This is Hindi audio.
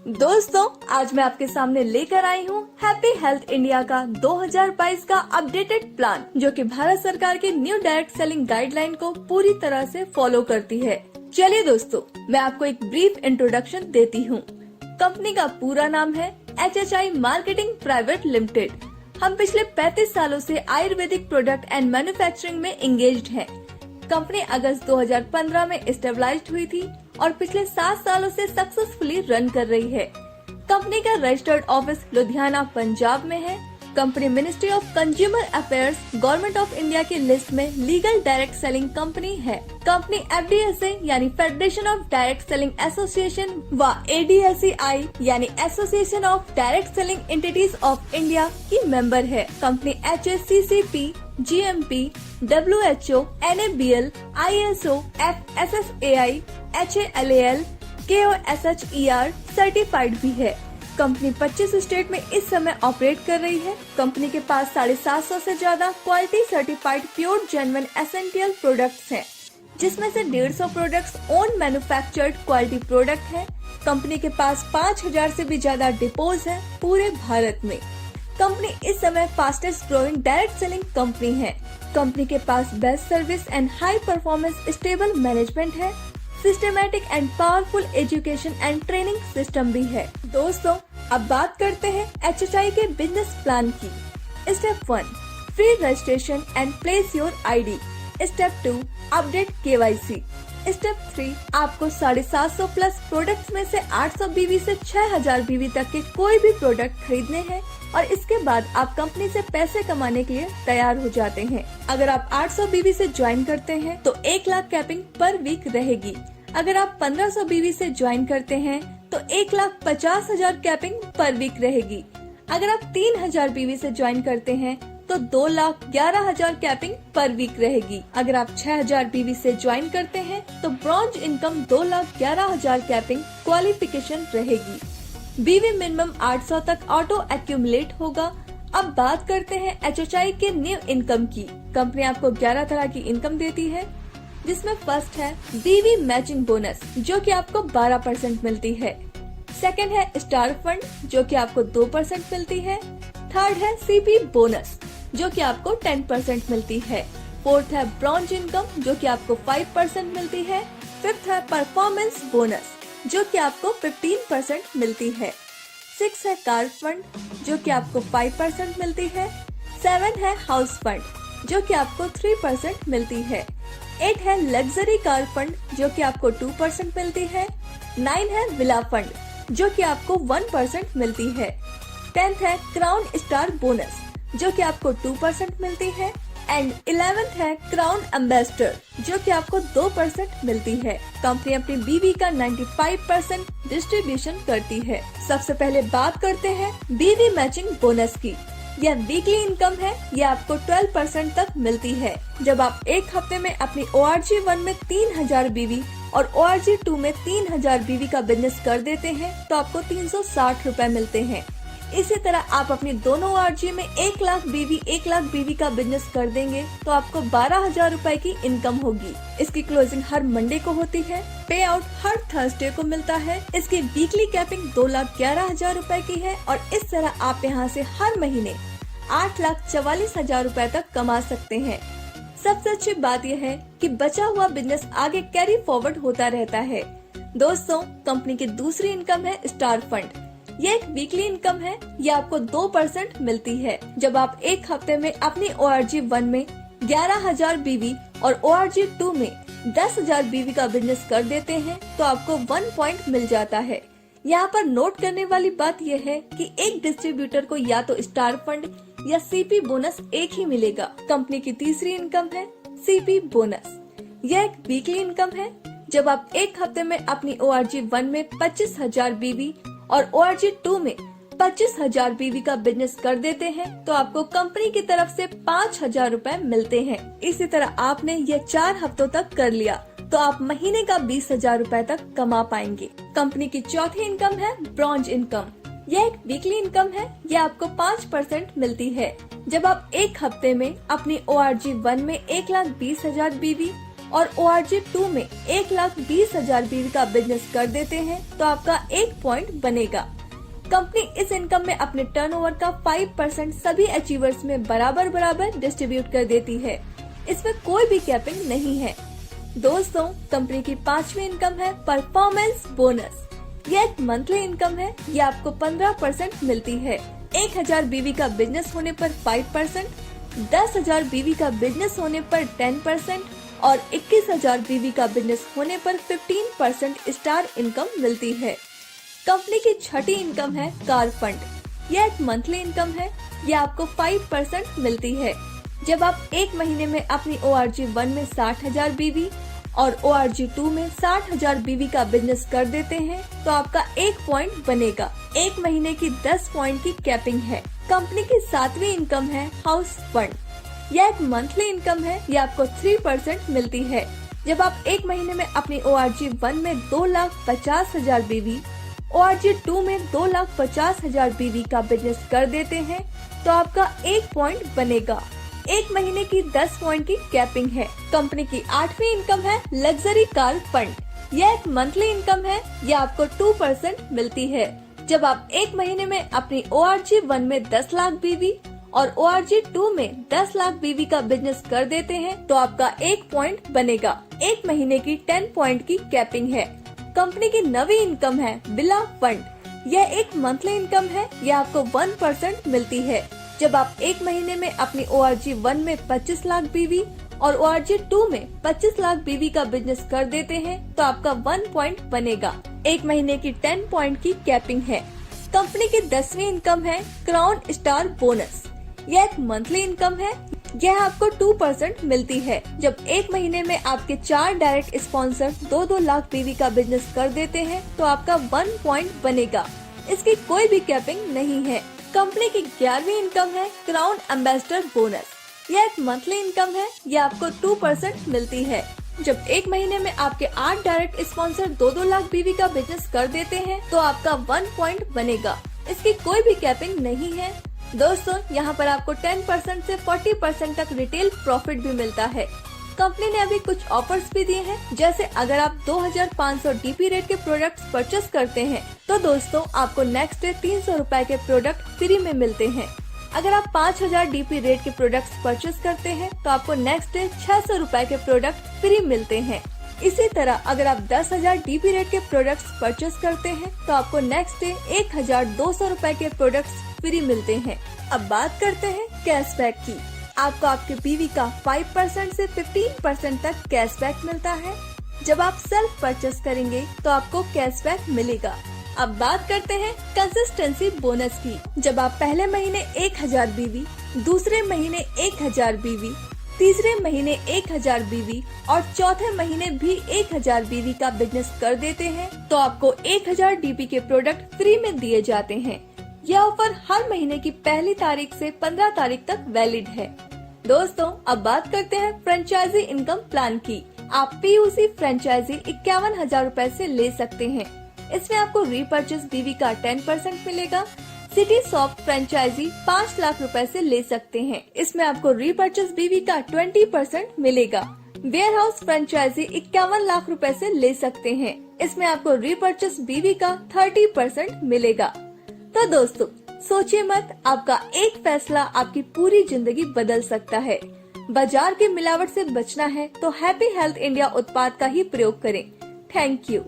दोस्तों, आज मैं आपके सामने लेकर आई हूँ हैप्पी हेल्थ इंडिया का 2022 का अपडेटेड प्लान, जो कि भारत सरकार के न्यू डायरेक्ट सेलिंग गाइडलाइन को पूरी तरह से फॉलो करती है। चलिए दोस्तों, मैं आपको एक ब्रीफ इंट्रोडक्शन देती हूँ। कंपनी का पूरा नाम है HHI मार्केटिंग प्राइवेट लिमिटेड। हम पिछले 35 सालों से आयुर्वेदिक प्रोडक्ट एंड मैन्युफैक्चरिंग में एंगेज्ड हैं। कंपनी अगस्त 2015 में एस्टेब्लिश्ड हुई थी और पिछले 7 सालों से सक्सेसफुली रन कर रही है। कंपनी का रजिस्टर्ड ऑफिस लुधियाना, पंजाब में है। Company ministry of consumer affairs, government of India की लिस्ट में लीगल डायरेक्ट सेलिंग कंपनी है। कंपनी FDSA यानी federation of direct selling association व ADSEI यानी association of direct selling entities of India की मेंबर है। Company HACCP, GMP, WHO, NABL, ISO, FSSAI, HALAL, KOSHER certified भी है। कंपनी 25 स्टेट में इस समय ऑपरेट कर रही है। कंपनी के पास 750 से ज्यादा quality certified pure genuine essential products हैं, जिसमें से 150 products own manufactured quality product हैं। कंपनी के पास 5000 से भी ज्यादा डिपोज हैं पूरे भारत में। कंपनी इस समय fastest growing direct selling company है। कंपनी के पास best service and high performance stable management है। Systematic and powerful education and training system भी है। दोस्तों, अब बात करते हैं HHI के बिजनेस प्लान की। Step 1, free registration and place your ID। Step 2, update KYC। Step 3, आपको 750 प्लस प्रोडक्ट्स में से 800 BV से 6000 BV तक के कोई भी प्रोडक्ट खरीदने हैं और इसके बाद आप कंपनी से पैसे कमाने के लिए तैयार हो जाते हैं। अगर आप 800 BV से ज्वाइन करते हैं तो 1 लाख कैपिंग पर वीक रहेगी। अगर आप 1500 BV से ज्वाइन करते हैं तो 1,50,000 कैपिंग पर वीक रहेगी। अगर आप 3000 BV से ज्वाइन करते हैं तो 2,11,000 कैपिंग पर वीक रहेगी। अगर आप 6000 BV से ज्वाइन करते हैं तो ब्रॉन्ज इनकम 2,11,000 कैपिंग क्वालिफिकेशन रहेगी। BV मिनिमम 800 तक ऑटो एक्यूमुलेट होगा। अब बात करते हैं HHI के न्यू इनकम की। कंपनी आपको 11 तरह की इनकम देती है, जिसमें फर्स्ट है BV मैचिंग बोनस, जो कि आपको 12% मिलती है। सेकंड है स्टार फंड, जो कि आपको 2% मिलती है। थर्ड है CP बोनस, जो कि आपको 10% मिलती है। फोर्थ है ब्रॉन्ज इनकम, जो कि आपको 5% मिलती है। फिफ्थ है परफॉर्मेंस बोनस, जो कि आपको 15% मिलती है। 6 है कार फंड, जो कि आपको 5% मिलती है। 7 है हाउस फंड, जो कि आपको 3% मिलती है। 8 है लग्जरी कार फंड, जो कि आपको 2% मिलती है। 9 है विला फंड, जो कि आपको 1% मिलती है। 10th है क्राउन स्टार बोनस, जो कि आपको 2% मिलती है। एंड 11th है क्राउन एम्बेसडर, जो कि आपको 2% मिलती है। कंपनी अपनी BV का 95% डिस्ट्रीब्यूशन करती है। सबसे पहले बात करते हैं BV मैचिंग बोनस की। यह वीकली इनकम है। यह आपको 12% तक मिलती है। जब आप एक हफ्ते में अपनी ORG1 में 3000 BV और ORG2 में 3000 BV का बिजनेस कर देते हैं तो आपको 360 रुपए मिलते हैं। इसी तरह आप अपनी दोनों ORG में 1 लाख BV का बिजनेस कर देंगे तो आपको 12,000 रुपए की इनकम होगी। इसकी क्लोजिंग हर मंडे को होती है। पे आउट हर थर्सडे को मिलता है। इसकी वीकली कैपिंग 2,11,000 रुपए की है और इस तरह आप यहाँ से हर महीने 8,44,000 रुपए तक कमा सकते हैं। सबसे अच्छी बात यह है कि बचा हुआ बिजनेस आगे कैरी फॉरवर्ड होता रहता है। दोस्तों, कंपनी की दूसरी इनकम है स्टार फंड। ये एक वीकली इनकम है। ये आपको 2% मिलती है। जब आप एक हफ्ते में अपनी ORG1 में 11,000 BV और ORG2 में 10,000 BV का बिजनेस कर देते हैं तो आपको 1 पॉइंट मिल जाता है। यहाँ पर नोट करने वाली बात यह है कि एक डिस्ट्रीब्यूटर को या तो स्टार फंड या CP बोनस एक ही मिलेगा। कंपनी की तीसरी इनकम है CP बोनस। यह एक वीकली इनकम है। जब आप एक हफ्ते में अपनी ORG1 में 25,000 BV और ORG2 में 25,000 BV का बिजनेस कर देते हैं तो आपको कंपनी की तरफ से 5,000 रुपए मिलते हैं। इसी तरह आपने ये 4 हफ्तों तक कर लिया तो आप महीने का 20,000 रुपए तक कमा पाएंगे। कंपनी की चौथी इनकम है ब्रॉन्ज इनकम। यह एक वीकली इनकम है। यह आपको 5% मिलती है। जब आप एक हफ्ते में अपनी ORG1 में 1,20,000 BV और ORG2 में 1,20,000 BV का बिजनेस कर देते हैं तो आपका 1 पॉइंट बनेगा। कंपनी इस इनकम में अपने टर्नओवर का 5% सभी अचीवर्स में बराबर डिस्ट्रीब्यूट कर देती है। इसमें कोई भी कैपिंग नहीं है। दोस्तों, कंपनी की 5वीं इनकम है परफॉर्मेंस बोनस। यह एक मंथली इनकम है। यह आपको 15% मिलती है। 1,000 BV का बिजनेस होने पर 5%, 10,000 BV का बिजनेस होने पर 10% और 21,000 BV का बिजनेस होने पर 15% स्टार इनकम मिलती है। कंपनी की 6ठी इनकम है कार फंड। यह एक मंथली इनकम है। यह आपको 5% मिलती है। जब आप एक महीने में अपनी ORG1 में 60,000 BV और ORG2 में 60,000 BV का बिजनेस कर देते हैं तो आपका 1 पॉइंट बनेगा। एक महीने की 10 पॉइंट की कैपिंग है। कंपनी की 7वीं इनकम है हाउस फंड। यह एक मंथली इनकम है। यह आपको 3% मिलती है। जब आप एक महीने में अपनी ORG1 में 2,50,000 BV, ORG2 में 2,50,000 BV का बिजनेस कर देते हैं तो आपका 1 पॉइंट बनेगा। एक महीने की 10 पॉइंट की कैपिंग है। कंपनी की 8वीं इनकम है लग्जरी कार फंड। यह एक मंथली इनकम है। यह आपको 2% मिलती है। जब आप एक महीने में अपनी ORG1 में 10 लाख BV और ORG2 में 10 लाख BV का बिजनेस कर देते हैं तो आपका 1 पॉइंट बनेगा। एक महीने की 10 पॉइंट की कैपिंग है। कंपनी की 9वीं इनकम है बिला फंड। यह एक मंथली इनकम है। यह आपको 1% मिलती है। जब आप एक महीने में अपनी ORG1 में 25 लाख BV और ORG2 में 25 लाख BV का बिजनेस कर देते हैं तो आपका 1 पॉइंट बनेगा। एक महीने की 10 पॉइंट की कैपिंग है। कंपनी की 10वीं इनकम है क्राउन स्टार बोनस। यह एक मंथली इनकम है। यह आपको 2% मिलती है। जब एक महीने में आपके 4 डायरेक्ट स्पॉन्सर 2-2 लाख BV का बिजनेस कर देते हैं तो आपका 1 पॉइंट बनेगा। इसकी कोई भी कैपिंग नहीं है। कंपनी की 11वीं इनकम है क्राउन एम्बेसडर बोनस। यह एक मंथली इनकम है। यह आपको 2% मिलती है। जब एक महीने में आपके 8 डायरेक्ट स्पॉन्सर 2-2 लाख BV का बिजनेस कर देते हैं तो आपका 1 पॉइंट बनेगा। इसकी कोई भी कैपिंग नहीं है। दोस्तों, यहाँ पर आपको 10% से 40% तक रिटेल प्रॉफिट भी मिलता है। कंपनी ने अभी कुछ ऑफर्स भी दिए हैं, जैसे अगर आप 2,500 DP रेट के प्रोडक्ट्स परचेस करते हैं तो दोस्तों आपको नेक्स्ट डे 300 रुपए के प्रोडक्ट फ्री में मिलते हैं। अगर आप 5,000 DP रेट के प्रोडक्ट्स परचेस करते हैं तो आपको नेक्स्ट डे 600 रुपए के प्रोडक्ट फ्री मिलते हैं। इसी तरह अगर आप 10,000 DP रेट के प्रोडक्ट्स परचेस करते हैं तो आपको नेक्स्ट डे 1,200 रुपए के प्रोडक्ट्स फ्री मिलते हैं। अब बात करते हैं कैशबैक की। आपको आपके BV का 5% से 15% तक कैशबैक मिलता है। जब आप सेल्फ परचेस करेंगे तो आपको कैशबैक मिलेगा। अब बात करते हैं कंसिस्टेंसी बोनस की। जब आप पहले महीने 1,000 BV, दूसरे महीने 1,000 BV, तीसरे महीने 1,000 BV और चौथे महीने भी 1,000 BV का बिजनेस कर देते हैं तो आपको 1,000 DP के प्रोडक्ट फ्री में दिए जाते हैं। यह ऑफर हर महीने की पहली तारीख से 15 तारीख तक वैलिड है। दोस्तों, अब बात करते हैं फ्रेंचाइजी इनकम प्लान की। आप PUC फ्रेंचाइजी 51,000 रूपए से ले सकते हैं। इसमें आपको रीपरचेस BV का 10% मिलेगा। सिटी सॉफ्ट फ्रेंचाइजी 5 लाख रुपए से ले सकते हैं। इसमें आपको रीपरचेस BV का 20% मिलेगा। वेयर हाउस फ्रेंचाइजी 51 लाख रुपए से ले सकते हैं। इसमें आपको रीपरचेस BV का 30% मिलेगा। तो दोस्तों, सोचिए मत, आपका एक फैसला आपकी पूरी जिंदगी बदल सकता है। बाजार की मिलावट से बचना है तो हैप्पी हेल्थ इंडिया उत्पाद का ही प्रयोग करें। Thank you.